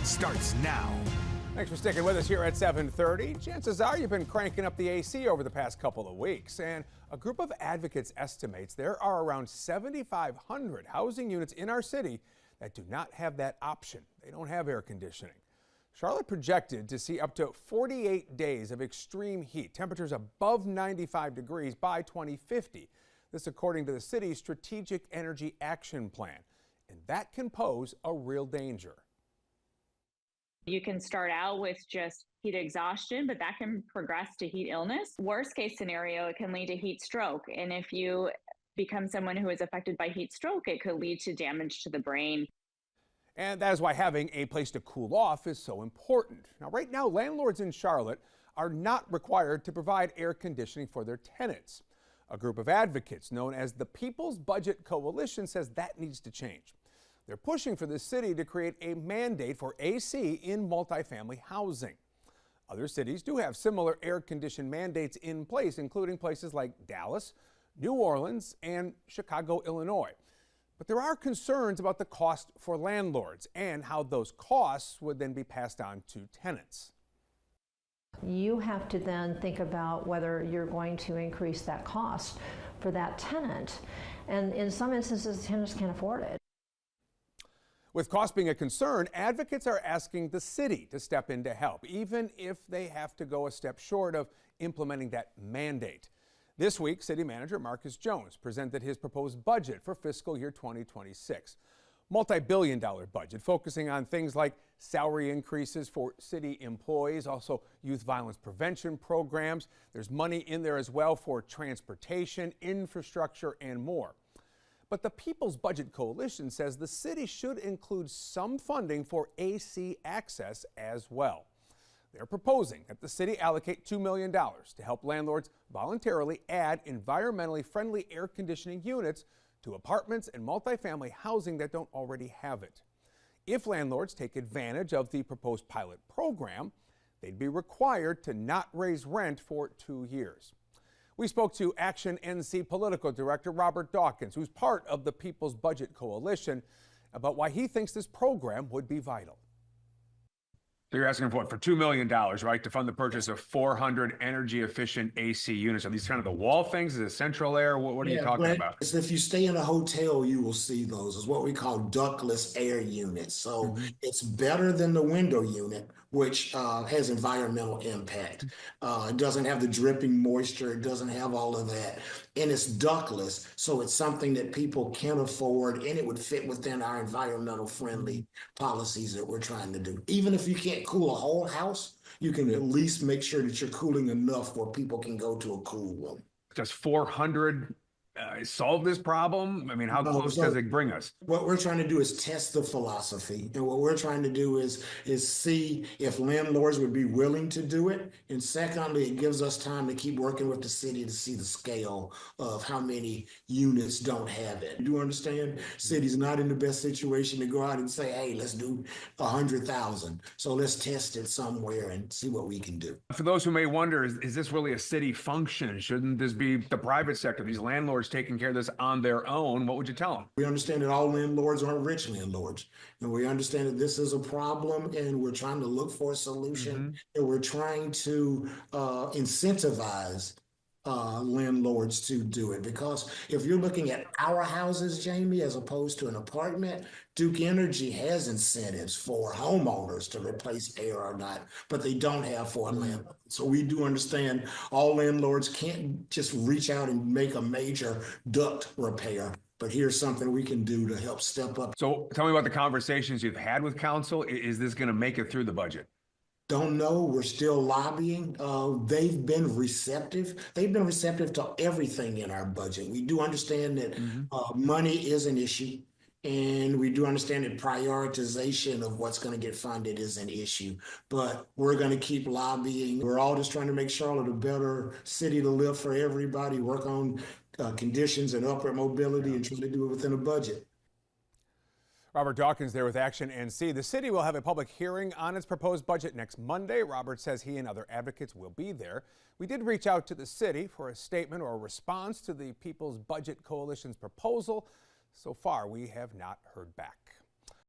starts now. Thanks for sticking with us here at 7:30. Chances are you've been cranking up the AC over the past couple of weeks, and a group of advocates estimates there are around 7,500 housing units in our city that do not have that option. They don't have air conditioning. Charlotte projected to see up to 48 days of extreme heat, temperatures above 95 degrees by 2050. This according to the city's Strategic Energy Action Plan, and that can pose a real danger. You can start out with just heat exhaustion, but that can progress to heat illness. Worst case scenario, it can lead to heat stroke. And if you become someone who is affected by heat stroke, it could lead to damage to the brain. And that is why having a place to cool off is so important. Now, right now, landlords in Charlotte are not required to provide air conditioning for their tenants. A group of advocates known as the People's Budget Coalition says that needs to change. They're pushing for the city to create a mandate for AC in multifamily housing. Other cities do have similar air condition mandates in place, including places like Dallas, New Orleans, and Chicago, Illinois. But there are concerns about the cost for landlords and how those costs would then be passed on to tenants. You have to then think about whether you're going to increase that cost for that tenant. And in some instances, tenants can't afford it. With cost being a concern, advocates are asking the city to step in to help, even if they have to go a step short of implementing that mandate. This week, City Manager Marcus Jones presented his proposed budget for fiscal year 2026. Multi-billion-dollar budget focusing on things like salary increases for city employees, also youth violence prevention programs. There's money in there as well for transportation, infrastructure, and more. But the People's Budget Coalition says the city should include some funding for AC access as well. They're proposing that the city allocate $2 million to help landlords voluntarily add environmentally friendly air conditioning units to apartments and multifamily housing that don't already have it. If landlords take advantage of the proposed pilot program, they'd be required to not raise rent for 2 years. We spoke to Action NC Political Director Robert Dawkins, who's part of the People's Budget Coalition, about why he thinks this program would be vital. So you're asking for what, for $2 million, right, to fund the purchase of 400 energy-efficient AC units. Are these kind of the wall things? Is it central air? What are you talking about? If you stay in a hotel, you will see those. It's what we call ductless air units. So it's better than the window unit, which has environmental impact. It doesn't have the dripping moisture. It doesn't have all of that. And it's ductless, so it's something that people can afford, and it would fit within our environmental friendly policies that we're trying to do. Even if you can't cool a whole house, you can at least make sure that you're cooling enough where people can go to a cool room. Does 400 solve this problem? I mean, how close does it bring us? What we're trying to do is test the philosophy. And what we're trying to do is see if landlords would be willing to do it. And secondly, it gives us time to keep working with the city to see the scale of how many units don't have it. You do understand? City's not in the best situation to go out and say, hey, let's do 100,000. So let's test it somewhere and see what we can do. For those who may wonder, is this really a city function? Shouldn't this be the private sector, these landlords taking care of this on their own? What would you tell them? We understand that all landlords aren't rich landlords. And we understand that this is a problem, and we're trying to look for a solution. And we're trying to incentivize landlords to do it. Because if you're looking at our houses, Jamie, as opposed to an apartment, Duke Energy has incentives for homeowners to replace air or not, but they don't have for a landlord. So we do understand all landlords can't just reach out and make a major duct repair. But here's something we can do to help step up. So tell me about the conversations you've had with council. Is this going to make it through the budget? Don't know. We're still lobbying. They've been receptive. They've been receptive to everything in our budget. We do understand that money is an issue. And we do understand that prioritization of what's going to get funded is an issue. But we're going to keep lobbying. We're all just trying to make Charlotte a better city to live for everybody, work on conditions and upward mobility, and try to do it within a budget. Robert Dawkins there with Action NC. The city will have a public hearing on its proposed budget next Monday. Robert says he and other advocates will be there. We did reach out to the city for a statement or a response to the People's Budget Coalition's proposal. So far, we have not heard back.